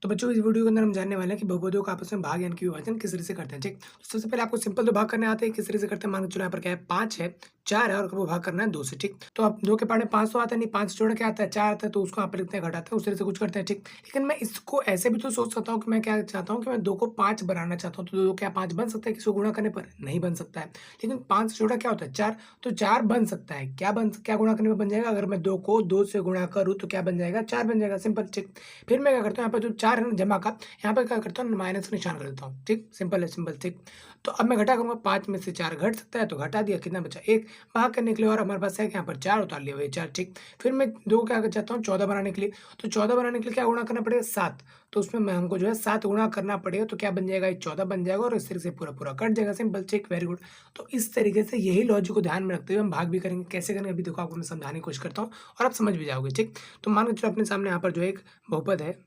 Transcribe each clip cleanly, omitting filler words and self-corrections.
तो बच्चों इस वीडियो के अंदर हम जानने वाले हैं कि बहुपदों का आपस में भाग यानी कि विभाजन किस तरह से करते हैं। ठीक, तो सबसे पहले आपको सिंपल 2 भाग करने आते हैं, किस तरह से करते हैं। मान के चलो यहाँ पर क्या है 5 है, 4 है और वो भाग करना है 2 से। ठीक, तो अब 2 के पहाड़ में 5 तो आता नहीं, 5 जोड़ क्या आता है 4 आता है, तो उसको यहाँ पर लिखते हैं घटाते हैं, उस तरह से कुछ करते हैं। ठीक, लेकिन मैं इसको ऐसे भी तो सोच सकता हूँ कि मैं क्या चाहता हूँ कि मैं 2 को 5 बनाना चाहता हूँ, तो 2 क्या 5 बन सकता है किसी को गुणा करने पर? नहीं बन सकता है। लेकिन 5 जोड़ा क्या होता है 4, तो 4 बन सकता है। क्या गुणा करने में बन जाएगा? अगर मैं 2 को 2 से गुणा करूँ तो क्या बन जाएगा? 4 बन जाएगा, सिंपल। ठीक, फिर मैं क्या करता हूँ यहाँ पे जो 4 है ना जमा का, यहाँ पे क्या करता हूँ माइनस का निशान कर देता हूँ। ठीक, सिंपल है, सिंपल। ठीक, तो अब मैं घटा करूँगा, 5 में से 4 घट सकता है तो घटा दिया, कितना बचा 1। भाग करने के लिए और हमारे पास है कि यहाँ पर 4 उतार लिया, वही 4। ठीक, फिर मैं 2 क्या कर चाहता हूँ 14 बनाने के लिए, तो 14 बनाने के लिए क्या गुणा करना पड़ेगा 7, तो उसमें मैं हमको जो है 7 गुणा करना पड़ेगा, तो क्या बन जाएगा ये 14 बन जाएगा और इस तरह से पूरा पूरा कट जाएगा, सिंपल। ठीक, वेरी गुड। तो इस तरीके से यही लॉजिक को ध्यान में रखते हुए हम भाग भी करेंगे। कैसे करेंगे अभी देखो आपको मैं समझाने की कोशिश करता हूँ और आप समझ भी जाओगे। ठीक, तो मान के चलो अपने सामने यहाँ पर जो एक बहुपद है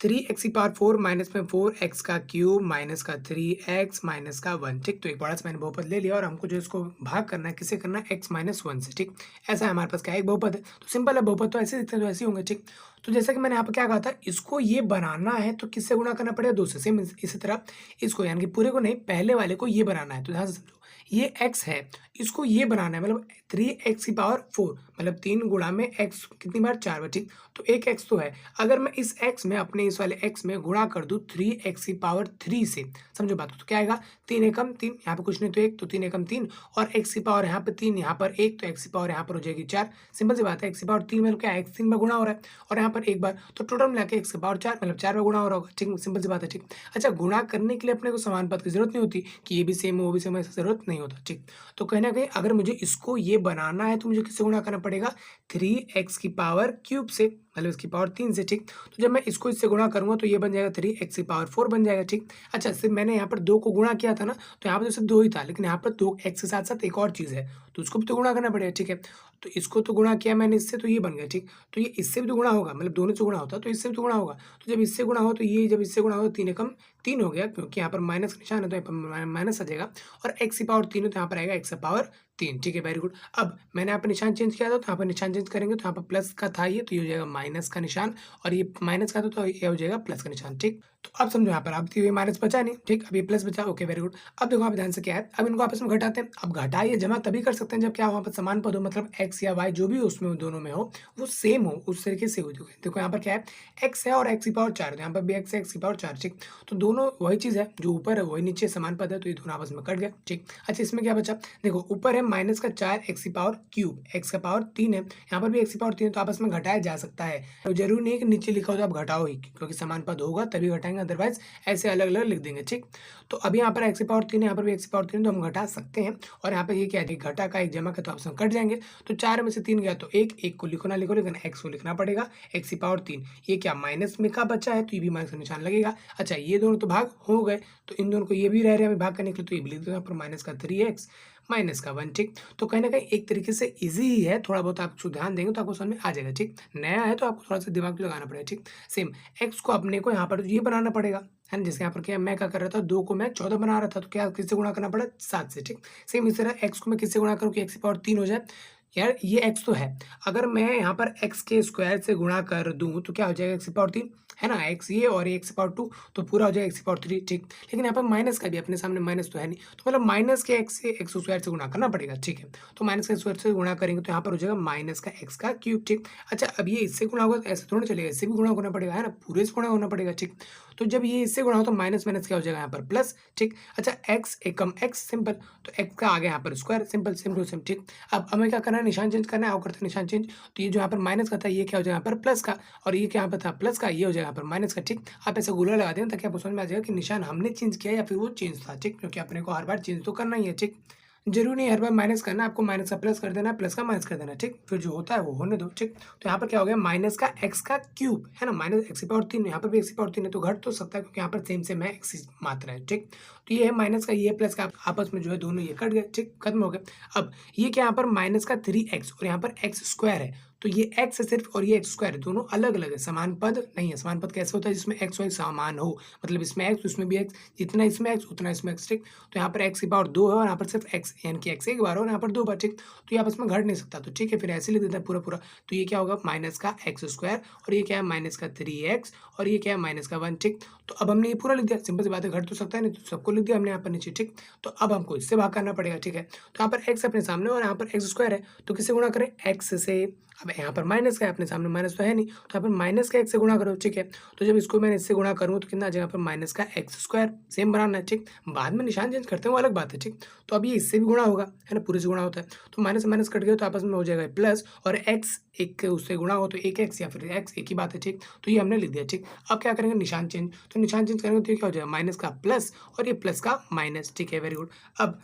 3x की पावर 4 माइनस में 4x का क्यूब माइनस का 3x माइनस का 1। ठीक, तो एक बड़ा सा मैंने बहुपद ले लिया और हमको जो इसको भाग करना है किससे करना है x माइनस 1 से। ठीक, ऐसा है हमारे पास क्या है एक बहुपद है, तो सिंपल है, बहुपद तो ऐसे दिखते हैं तो ऐसे ही होंगे। ठीक, तो जैसा कि मैंने यहाँ पर क्या कहा था, इसको ये बनाना है तो किससे गुणा करना पड़ेगा 2 से। सेम इसी तरह इसको यानी कि पूरे को नहीं, पहले वाले को ये बनाना है, तो ध्यान से समझो ये x है, इसको ये बनाना है, मतलब 3x की पावर 4 मतलब 3 गुणा में x कितनी बार 4 बार। ठीक, तो एक x तो है, अगर मैं इस x में अपने इस वाले x में गुणा कर दूं 3x की पावर 3 से, समझो बात को, तो क्या आएगा 3 एकम 3, यहाँ पे कुछ नहीं तो 1, तो 3 एकम 3 और x की पावर यहाँ पे 3, यहाँ पर 1, तो x की पावर यहाँ पर हो जाएगी 4। सिंपल सी बात है, x की पावर 3 मतलब क्या है x 3 बार गुणा हो रहा है और यहाँ पर एक बार, तो टोटल मिला के x की पावर 4 मतलब 4 बार गुणा हो रहा होगा। ठीक, सिंपल सी बात है। ठीक, अच्छा, गुणा करने के लिए अपने को समान पद की जरूरत नहीं होती कि ये भी सेम हो वो भी सेम, ऐसा जरूरत नहीं होता। ठीक, तो कहीं ना कहीं अगर मुझे इसको ये बनाना है तो मुझे किससे गुणा करना पड़ेगा 3x की पावर क्यूब से, मतलब इसकी पावर 3 से। ठीक, तो जब मैं इसको इससे गुणा करूंगा तो ये बन जाएगा 3x की पावर 4 बन जाएगा। ठीक, अच्छा, सिर्फ मैंने यहाँ पर 2 को गुणा किया था ना, तो यहाँ पर तो सिर्फ 2 ही था, लेकिन यहाँ पर 2x के साथ साथ एक और चीज़ है, तो उसको भी तो गुणा करना पड़ेगा। ठीक है, तो इसको तो गुणा किया मैंने इससे, तो ये बन गया। ठीक, तो ये इससे भी तो गुणा होगा, मतलब दोनों से गुणा होता तो इससे भी तो गुणा होगा, तो जब इससे गुणा हो तो ये, जब इससे गुणा हो 3 एकम 3 हो गया, क्योंकि यहाँ पर माइनस का निशान है तो यहाँ पर माइनस आ जाएगा, और x की पावर 3 है तो यहाँ पर आएगा x की पावर 3। ठीक है, वेरी गुड। अब मैंने यहाँ पर निशान चेंज किया था, तो यहाँ पर निशान चेंज करेंगे तो यहाँ पर प्लस का था ये, तो ये हो जाएगा माइनस का निशान, और ये माइनस का था तो ये हो जाएगा प्लस का निशान। ठीक, तो अब समझो यहाँ पर अब ये माइनस बचा नहीं। ठीक, अब ये प्लस बचा, ओके वेरी गुड। अब देखो आप ध्यान से क्या है, अब इनको आपस में घटाते हैं। अब घटाइए जमा तभी कर सकते हैं जब क्या वहाँ पर समान पद हो, मतलब x या y जो भी उसमें दोनों में हो वो सेम हो, उस तरीके से हो। देखो यहाँ पर क्या है x है और x की पावर 4 है, तो यहाँ पर भी x है, x की पावर 4। ठीक, तो दोनों वही चीज़ है, जो ऊपर है वही नीचे समान पद है, तो ये दोनों आपस में कट गया। ठीक, अच्छा, इसमें क्या बचा, देखो ऊपर है माइनस का 4 x की पावर क्यूब, x का पावर 3 है, यहाँ पर भी x की पावर 3 है, तो आपस में घटाया जा सकता है। तो जरूरी नहीं है कि नीचे लिखा हो तो आप घटाओ ही, क्योंकि समान पद होगा तभी घटाएंगे, अदरवाइज ऐसे अलग अलग लिख देंगे। ठीक, तो अभी यहाँ पर x की पावर 3 है, यहाँ पर भी x की पावर 3 है, तो हम घटा सकते हैं। और यहाँ पर ये क्या है, घटा का एक जमा का, तो आपस में कट जाएंगे, तो 4 में से 3 गया तो 1, 1 को लिखो ना लिखो, लेकिन x को लिखना पड़ेगा, x की पावर 3। ये क्या माइनस में का बचा है, तो ये भी माइनस का निशान लगेगा। अच्छा, ये दोनों तो भाग हो गए, तो इन दोनों को ये भी रह रहे हैं हमें भाग करने के लिए, तो ये भी लिख दो यहाँ पर माइनस का 3x माइनस का 1। ठीक, तो कहीं ना कहीं एक तरीके से इजी ही है, थोड़ा बहुत आप उसको ध्यान देंगे तो आपको समझ में आ जाएगा। ठीक, नया है तो आपको थोड़ा सा दिमाग भी लगाना पड़ेगा। ठीक, सेम x को अपने को यहाँ पर ये बनाना पड़ेगा, है ना, जैसे यहाँ पर क्या मैं क्या कर रहा था 2 को मैं 14 बना रहा था, तो क्या किससे गुणा करना पड़ा 7 से। ठीक, सेम इस तरह x को मैं किससे गुणा करूँ कि x की पावर 3 हो जाए। यार ये x तो है, अगर मैं यहाँ पर x के स्क्वायर से गुणा कर दूं तो क्या हो जाएगा x की पावर 3, है ना, x ये और ये x की पावर 2, तो पूरा हो जाएगा x की पावर 3। ठीक, लेकिन यहाँ पर माइनस का भी अपने सामने माइनस तो है नहीं, तो मतलब माइनस के x से x स्क्वायर से गुणा करना पड़ेगा। ठीक है, तो माइनस का स्क्वायर से गुणा करेंगे तो यहाँ पर हो जाएगा माइनस का x का क्यूब। ठीक, अच्छा, अब ये इससे गुणा होगा तो ऐसे थोड़ा चलेगा, इससे भी गुणा होना पड़ेगा, है ना, पूरे से गुणा होना पड़ेगा। ठीक, तो जब ये इससे गुणा हो तो माइनस माइनस क्या हो जाएगा यहाँ पर प्लस। ठीक, अच्छा, x एकम x सिंपल, तो x का आ गया यहाँ पर square, simple same to same. ठीक, अब हमें क्या करना है, निशान चेंज करना है, आओ करते हैं निशान चेंज, तो ये जो यहाँ पर माइनस का था ये क्या हो जाएगा यहाँ पर प्लस का, और ये क्या यहाँ पर था प्लस का, ये हो जाएगा यहाँ पर माइनस का। ठीक, आप ऐसे गोला लगा दें ताकि आपको समझ में आ जाएगा कि निशान हमने चेंज किया या फिर वो चेंज था। ठीक, क्योंकि अपने को हर बार चेंज तो करना ही है। ठीक, जरूरी नहीं हर बार माइनस करना, आपको माइनस का प्लस कर देना है, प्लस का माइनस कर देना है। ठीक, फिर जो होता है वो होने दो। ठीक, तो यहाँ पर क्या हो गया माइनस का x का क्यूब, है ना, माइनस x की पावर 3, यहाँ पर भी x की पावर 3 है, तो घट तो सकता है क्योंकि यहाँ पर सेम सेम है, x मात्रा है। ठीक, तो ये है माइनस का, ये प्लस का, आपस में जो है दोनों ये कट गए। ठीक, खत्म हो गए। अब ये क्या यहाँ पर माइनस का 3x और यहाँ पर x स्क्वायर है, तो ये x है सिर्फ और ये x स्क्वायर है, दोनों अलग-अलग है, समान पद नहीं है। समान पद कैसे होता है? जिसमें x, y समान हो, मतलब इसमें x उसमें भी x, जितना इसमें x उतना इसमें x, ठीक? तो यहाँ पर x की पावर 2 है और यहाँ पर सिर्फ x यानी कि x एक बार और यहाँ पर 2 बार, ठीक? तो ये आपस में घट नहीं सकता, तो ठीक है, फिर ऐसे लिख देते हैं पूरा-पूरा। तो ये क्या होगा? माइनस का x स्क्वायर और ये क्या है? माइनस का 3x और ये क्या है? माइनस का 1, ठीक? तो अब हमने ये पूरा लिख दिया, सिंपल सी बात है, घट तो सकता है नहीं, तो सबको लिख दिया हमने यहाँ पर नीचे, ठीक? तो अब हमको इससे भाग करना पड़ेगा, ठीक है? तो यहाँ पर x अपने सामने और यहाँ पर x स्क्वायर है, तो किससे गुणा करें? x से। अब यहाँ पर माइनस का है, अपने सामने माइनस तो है नहीं, तो यहाँ पर माइनस का x से गुणा करो, ठीक है? तो जब इसको मैंने इससे गुणा करूँ तो कितना आ जाएगा? यहाँ पर माइनस का x स्क्वायर, सेम बनाना है, ठीक? बाद में निशान चेंज करते हैं वो अलग बात है, ठीक? तो अब ये इससे भी गुणा होगा, है ना? पूरे से गुणा होता है, तो माइनस से माइनस कट गया तो आपस में हो जाएगा प्लस, और x एक उससे गुणा हो तो एक x या फिर x एक ही बात है, ठीक? तो ये हमने लिख दिया, ठीक? अब क्या करेंगे? निशान चेंज, तो निशान चेंज करेंगे तो ये क्या हो जाएगा? माइनस का प्लस और ये प्लस का माइनस, ठीक है? Very good. अब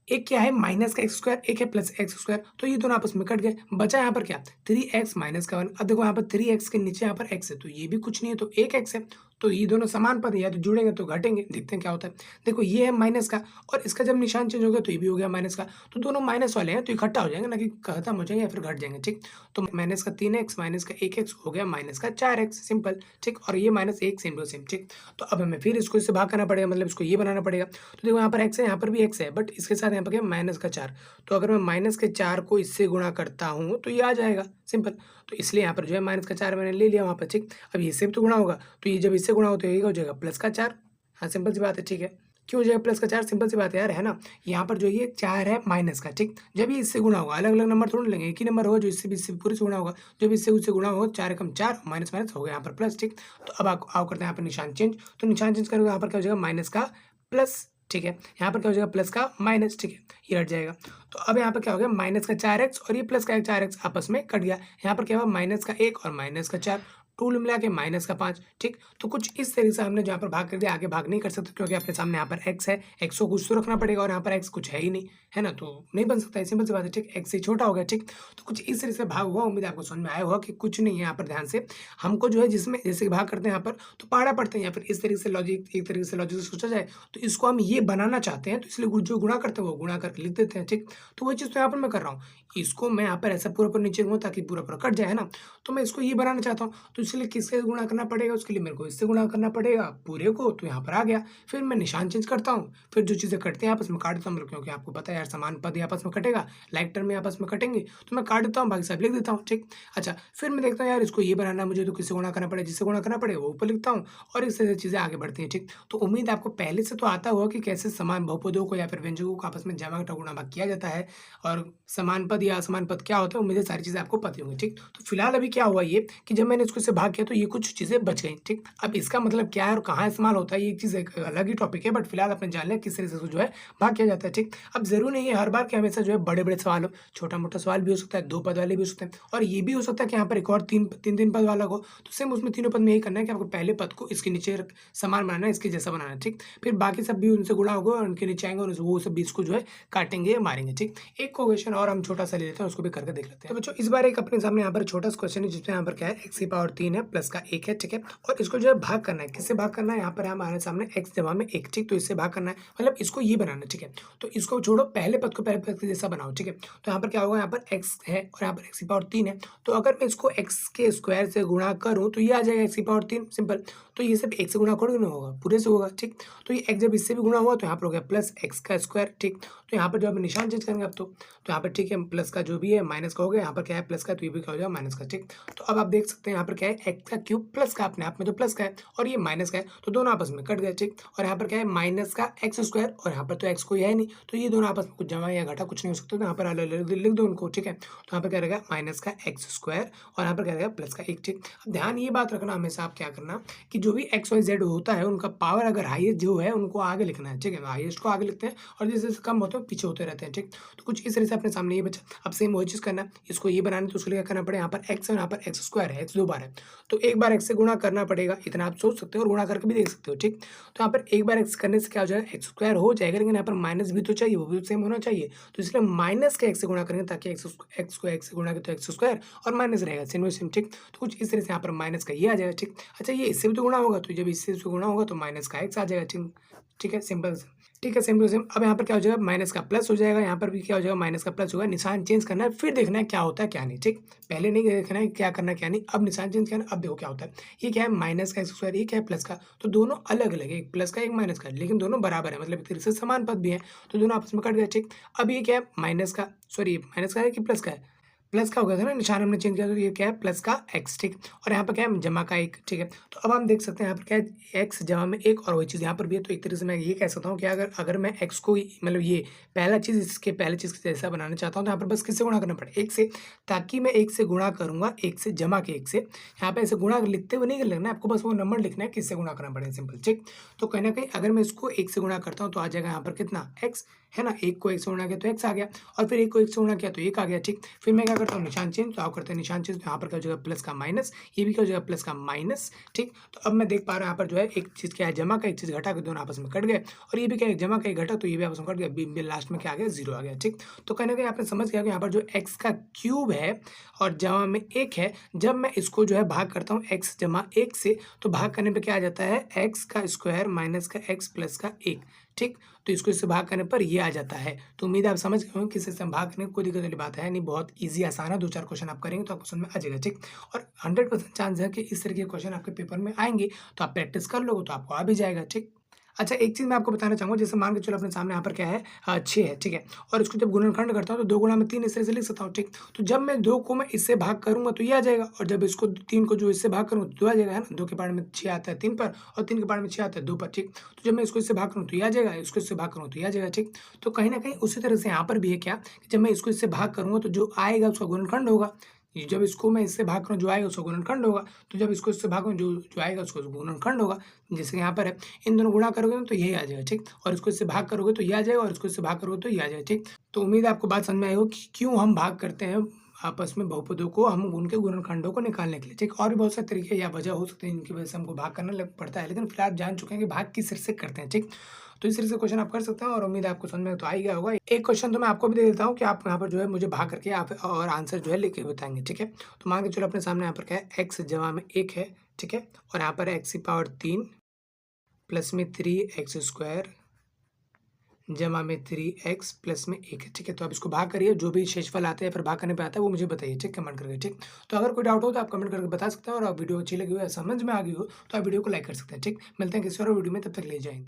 एक क्या है? माइनस का एक्स स्क्वायर, एक है प्लस एक्स स्क्वायर, तो ये दोनों आपस में कट गए, बचा यहाँ पर क्या? 3x माइनस का 1। अब देखो यहाँ पर 3x के नीचे यहाँ पर x है, तो ये भी कुछ नहीं है, तो एक x है, तो ये दोनों समान पद है, या तो जुड़ेंगे तो घटेंगे, देखते हैं क्या होता है। देखो ये है माइनस का और इसका जब निशान चेंज हो गया तो ये भी हो गया माइनस का, तो दोनों माइनस वाले हैं तो इकट्ठा हो जाएंगे, ना कि खत्म हो जाएंगे या फिर घट जाएंगे, ठीक? तो माइनस का 3x माइनस का 1x हो गया माइनस का 4x, सिंपल, ठीक? और ये माइनस एक सेम टू सेम, ठीक? तो अब हमें फिर इसको इससे भाग करना पड़ेगा, मतलब इसको ये बनाना पड़ेगा। तो देखो यहाँ पर x है, यहाँ पर भी x है, बट इसके साथ यहाँ पर क्या? माइनस का 4। तो अगर मैं माइनस के 4 को इससे गुणा करता हूँ तो ये आ जाएगा, सिंपल। तो इसलिए यहाँ पर जो है माइनस का 4 मैंने ले लिया वहाँ पर, ठीक? अब इससे भी तो गुणा होगा, तो ये जब इससे गुणा हो तो ये हो जाएगा प्लस का 4। हाँ, सिंपल सी बात है, ठीक है? क्यों हो जाएगा प्लस का 4? सिंपल सी बात है यार, है ना? यहाँ पर जो ये 4 है माइनस का, ठीक? जब ये इससे गुणा होगा, अलग-अलग नंबर थोड़ी लेंगे, एक ही नंबर होगा जो इससे भी इससे पूरे से गुणा होगा। जब इससे उससे गुणा होगा 4 एकम 4 माइनस माइनस हो गया यहाँ पर प्लस, ठीक? तो अब आओ करते हैं यहाँ पर निशान चेंज, तो निशान चेंज करोगे यहाँ पर क्या हो जाएगा? माइनस का प्लस, ठीक है? यहाँ पर क्या हो जाएगा? प्लस का माइनस, ठीक है? ये हट जाएगा। तो अब यहाँ पर क्या हो गया? माइनस का 4x और ये प्लस का 4x आपस में कट गया। यहाँ पर क्या हुआ? माइनस का 1 और माइनस का 4, टूल मिला के माइनस का 5, ठीक? तो कुछ इस तरीके से हमने जहाँ पर भाग कर दिया, आगे भाग नहीं कर सकते क्योंकि अपने सामने यहाँ पर x है, x को कुछ तो रखना पड़ेगा और यहाँ पर x कुछ है ही नहीं, है ना? तो नहीं बन सकता है, सिंपल सी बात है, ठीक? x से छोटा हो गया, ठीक? तो कुछ इस तरह से भाग हुआ, उम्मीद है आपको समझ में आया होगा कि कुछ नहीं है यहाँ पर। ध्यान से हमको जो है जिसमें जैसे भाग करते हैं यहाँ पर तो पहाड़ा पढ़ते हैं, या फिर इस तरीके से लॉजिक, एक तरीके से लॉजिक से सोचा जाए तो इसको हम ये बनाना चाहते हैं, तो इसलिए जो गुणा करते हैं वो गुणा करके लिख देते हैं, ठीक? तो वही चीज़ तो यहाँ पर मैं कर रहा हूँ, इसको मैं यहाँ पर ऐसा पूरा नीचे लूँगा ताकि पूरा कट जाए, है ना? तो मैं इसको ये बनाना चाहता हूँ, तो इसलिए किससे गुणा करना पड़ेगा? उसके लिए मेरे को इससे गुणा करना पड़ेगा पूरे को, तो यहाँ पर आ गया। फिर मैं निशान चेंज करता हूँ, फिर जो चीज़ें कटते हैं आपस में काट देता हूँ, मतलब क्योंकि आपको पता है यार समान पद ही आपस में कटेगा, लाइक टर्म में आपस में कटेंगे, तो मैं काट देता हूँ, बाकी सब लिख देता हूँ, ठीक? अच्छा, फिर मैं देखता हूँ यार इसको ये बनाना है मुझे, तो किससे गुणा करना पड़ेगा? जिससे गुणा करना पड़ेगा वो ऊपर लिखता हूँ और इस तरह से चीज़ें आगे बढ़ती हैं, ठीक? तो उम्मीद है आपको पहले से तो आता होगा कि कैसे समान बहुपदों को या फिर व्यंजकों को आपस में जमा घटा गुणा भाग किया जाता है, और समान पद या असमान पद क्या होता है, उम्मीद है सारी चीज़ें आपको पता होंगी, ठीक? तो फिलहाल अभी क्या हुआ ये कि जब मैंने इसको इससे भाग किया तो ये कुछ चीज़ें बच गई, ठीक? अब इसका मतलब क्या है और कहाँ इस्तेमाल होता है, ये एक चीज़ एक अलग ही टॉपिक है, बट फिलहाल अपने जान लिया किस तरह से इसको जो है भाग किया जाता है, ठीक? अब ज़रूरी नहीं है हर बार कि हमेशा जो है बड़े-बड़े सवाल हो, छोटा-मोटा सवाल भी हो सकता है, 2 पद वाले भी हो सकते हैं, और ये भी हो सकता है कि यहाँ पर एक और 3 पद वाला हो, तो सेम उसमें तीनों पद में यही करना है कि आपको पहले पद को इसके नीचे समान बनाना है, इसके जैसा बनाना है, ठीक? फिर बाकी सब भी उनसे गुणा होगा और उनके नीचे आएँगे और वो सब भी इसको जो है काटेंगे या मारेंगे, ठीक? एक क्वेश्चन और हम छोटा सा ले लेते हैं, उसको भी करके देख लेते हैं। तो बच्चों इस बार एक अपने सामने यहाँ पर छोटा सा क्वेश्चन है जिसमें यहाँ पर क्या है, x की पावर 3 है प्लस का 1 है, ठीक है? और इसको जो है भाग करना है, किससे भाग करना है? यहाँ पर है हमारे सामने x जमा में 1, ठीक? तो इससे भाग करना है, मतलब इसको ये बनाना है, ठीक है? तो इसको छोड़ो, पहले पद को पहले पद के जैसा बनाओ, ठीक है? तो यहाँ पर क्या होगा? यहाँ पर x है और यहाँ पर x की पावर 3 है, तो अगर मैं इसको x के स्क्वायर से गुणा करूँ तो ये आ जाएगा x की पावर 3, सिंपल। तो ये सिर्फ 1 से गुणा थोड़ी ना होगा, पूरे से होगा, ठीक? तो ये x जब इससे भी गुणा हुआ तो यहाँ पर हो गया प्लस x का स्क्वायर, ठीक? तो यहाँ पर जो हम निशान चेंज करेंगे अब तो यहाँ पर ठीक है, प्लस का जो भी है माइनस का हो गया, यहाँ पर क्या है प्लस का, तो ये भी क्या हो जाएगा माइनस का, ठीक? तो अब आप देख सकते हैं यहाँ पर क्या है, x का क्यूब प्लस का अपने आप में तो प्लस का है और ये माइनस का है, तो दोनों आपस में कट गए, ठीक? और यहाँ पर क्या है माइनस का x स्क्वायर, और यहाँ पर तो x कोई है नहीं, तो ये दोनों आपस में कुछ जमा या घटा कुछ नहीं हो सकता, तो यहाँ पर अलग लिख दो उनको, ठीक है? तो यहाँ पर क्या रहेगा माइनस का x स्क्वायर और यहाँ पर क्या रहेगा प्लस का 1, ठीक? अब ध्यान ये बात रखना हमेशा, आप क्या करना कि जो भी x y z होता है उनका पावर अगर हाईएस्ट जो है उनको आगे लिखना है, ठीक है? हाईएस्ट को आगे लिखते हैं और जैसे जैसे कम होते हैं पीछे होते रहते हैं, ठीक? तो कुछ इस तरह से अपने सामने ये बचा। अब सेम वही चीज़ करना है, इसको ये बनाना है तो उसके लिए क्या करना पड़ेगा, यहाँ पर x है और यहाँ पर x स्क्वायर है, x 2 बार है, तो एक बार एक्स से गुणा करना पड़ेगा, इतना आप सोच सकते हो और गुणा करके भी देख सकते हो, ठीक। तो यहाँ पर एक बार एक्स करने से क्या हो जाएगा, एक्स स्क्वायर हो जाएगा, लेकिन यहाँ पर माइनस भी तो चाहिए, वो भी सेम होना चाहिए। तो इसलिए माइनस के एक्स से गुणा करेंगे ताकि एक्स को एक्स से गुणा करें तो एक्स स्क्वायर और माइनस रहेगा, सेम टू सेम, ठीक। तो कुछ इस तरह से यहाँ पर माइनस का ये आ जाएगा, ठीक। अच्छा, ये इससे भी तो गुणा होगा, तो जब इससे गुणा होगा तो माइनस का एक्स आ जाएगा, ठीक। ठीक है, सिंपल से। ठीक है, सेम टू सेम। अब यहाँ पर क्या हो जाएगा, माइनस का प्लस हो जाएगा, यहाँ पर भी क्या हो जाएगा, माइनस का प्लस होगा। निशान चेंज करना है, फिर देखना है क्या होता है क्या नहीं, ठीक। पहले नहीं देखना है क्या करना है क्या नहीं, अब निशान चेंज करना, अब देखो क्या होता है। ये क्या है, माइनस का एक्स स्क्वायर, ये क्या है, प्लस का। तो दोनों अलग अलग है, एक प्लस का एक माइनस का, लेकिन दोनों बराबर है, मतलब एक तरीके से समान पद भी है, तो दोनों आपस में कट गए, ठीक। अब ये क्या है, माइनस का, सॉरी माइनस का है कि प्लस का है, प्लस का हो गया था ना, निशान हमने चेंज किया, तो ये क्या है, प्लस का एक्स, ठीक। और यहाँ पर क्या है, जमा का एक, ठीक है। तो अब हम देख सकते हैं यहाँ पर क्या है, एक्स जमा में एक, और वही चीज़ यहाँ पर भी है। तो एक तरीके से मैं ये कह सकता हूँ कि अगर मैं एक्स को मतलब ये पहला चीज़ इसके पहले चीज़ के जैसा बनाना चाहता हूँ, तो यहाँ पर बस किससे गुणा करना पड़े, एक से। ताकि मैं एक से गुणा करूँगा, एक से जमा के एक से, यहाँ पे ऐसे गुणा लिखते हुए नहीं लिखना है आपको, बस वो नंबर लिखना है किससे गुणा करना पड़ेगा, सिंपल, ठीक। तो कहीं ना कहीं अगर मैं इसको एक से गुणा करता हूँ तो आ जाएगा यहाँ पर कितना, एक्स, है ना। एक को एक से गुणा किया तो एक्स आ गया, और फिर एक को एक से गुणा किया तो एक आ गया, ठीक। फिर मैं क्या करता हूँ, निशान चेंज, तो आप करते हैं निशान चेंज, तो यहाँ पर क्या हो जाएगा, प्लस का माइनस, ये भी क्या हो जाएगा, प्लस का माइनस, ठीक। तो अब मैं देख पा रहा हूँ यहाँ पर जो है एक चीज़ क्या है, जमा का, एक चीज़ घटा के, दोनों आपस में कट गए, और ये भी क्या है, जमा का एक घटा, तो ये भी आपस में कट गया, लास्ट में क्या आ गया, जीरो आ गया, ठीक। तो कहीं ना कहीं आपने समझ गया कि यहाँ पर जो एक्स का क्यूब है और जमा में एक है, जब मैं इसको जो है भाग करता हूँ एक्स जमा एक से, तो भाग करने पे क्या आ जाता है, एक्स का स्क्वायर माइनस का एक्स प्लस का एक, ठीक। तो इसको इससे भाग करने पर ये आ जाता है। तो उम्मीद है आप समझ गए होंगे कि इससे भाग करने में कोई दिक्कत वाली बात है नहीं, बहुत ईजी आसान है, 2-4 क्वेश्चन आप करेंगे तो आपको समझ में आ जाएगा, ठीक। और 100% चांस है कि इस तरह के क्वेश्चन आपके पेपर में आएंगे, तो आप प्रैक्टिस कर लोगे तो आपको आ भी जाएगा, ठीक। अच्छा, एक चीज़ मैं आपको बताना चाहूँगा, जैसे मान के चलो अपने सामने यहाँ पर क्या है, 6 है, ठीक है। और इसको जब गुणनखंड करता हूँ तो 2 गुणा में 3 इस तरह से लिख सकता हूँ, ठीक। तो जब मैं 2 को मैं इससे भाग करूँगा तो ये आ जाएगा, और जब इसको 3 को जो इससे भाग करूँगा तो 2 आ जाएगा, है ना। 2 के पावर में 6 आता है 3 पर, और 3 के पावर में 6 आता है 2 पर, ठीक। तो जब मैं इसको इससे भाग करूँ तो ये आ जाएगा, इसको इससे भाग करूँ तो ये आ जाएगा, ठीक। तो कहीं न कहीं उसी तरह से यहाँ पर भी है क्या, कि जब मैं इसको इससे भाग करूँगा तो जो आएगा उसका गुणनखंड होगा। ये जब इसको मैं इससे भाग करूँ जो आएगा उसका गुणनखंड होगा, तो जब इसको इससे भागूँ जो जो आएगा उसका गुणनखंड होगा। जैसे यहाँ पर है, इन दोनों गुणा करोगे ना तो यही आ जाएगा, ठीक। और इसको इससे भाग करोगे तो ये आ जाएगा, और इसको इससे भाग करोगे तो ये आ जाएगा, ठीक। तो उम्मीद है आपको बात समझ में आई हो कि क्यों हम भाग करते हैं आपस में बहुपदों को, हम उनके गुणनखंडों को निकालने के लिए, ठीक। और भी बहुत सारे तरीके या वजह हो सकते हैं जिनकी वजह से हमको भाग करना लग पड़ता है, लेकिन फिलहाल आप जान चुके हैं कि भाग किस तरह से करते हैं, ठीक। तो इस तरह से क्वेश्चन आप कर सकते हैं, और उम्मीद है आपको समझ में तो आ ही गया होगा। एक क्वेश्चन तो मैं आपको भी दे देता हूँ कि आप यहाँ पर जो है मुझे भाग करके आप और आंसर जो है लिख के बताएंगे, ठीक है। तो मान के चलो अपने सामने यहाँ पर क्या है, एक्स जमा में एक है, ठीक है। और यहाँ पर एक्स की पावर 3 प्लस में 3x स्क्वायर जमा में 3x प्लस में एक है, ठीक है। तो आप इसको भाग करिए, जो भी शेषफल आते हैं फिर भाग करने पे आता है वो मुझे बताइए, ठीक, कमेंट करके, ठीक। तो अगर कोई डाउट हो तो आप कमेंट करके बता सकते हैं, और आप वीडियो अच्छी लगी हो या समझ में आ गई हो तो आप वीडियो को लाइक कर सकते हैं, ठीक। मिलते हैं किसी और वीडियो में, तब तक ले जाएंगे।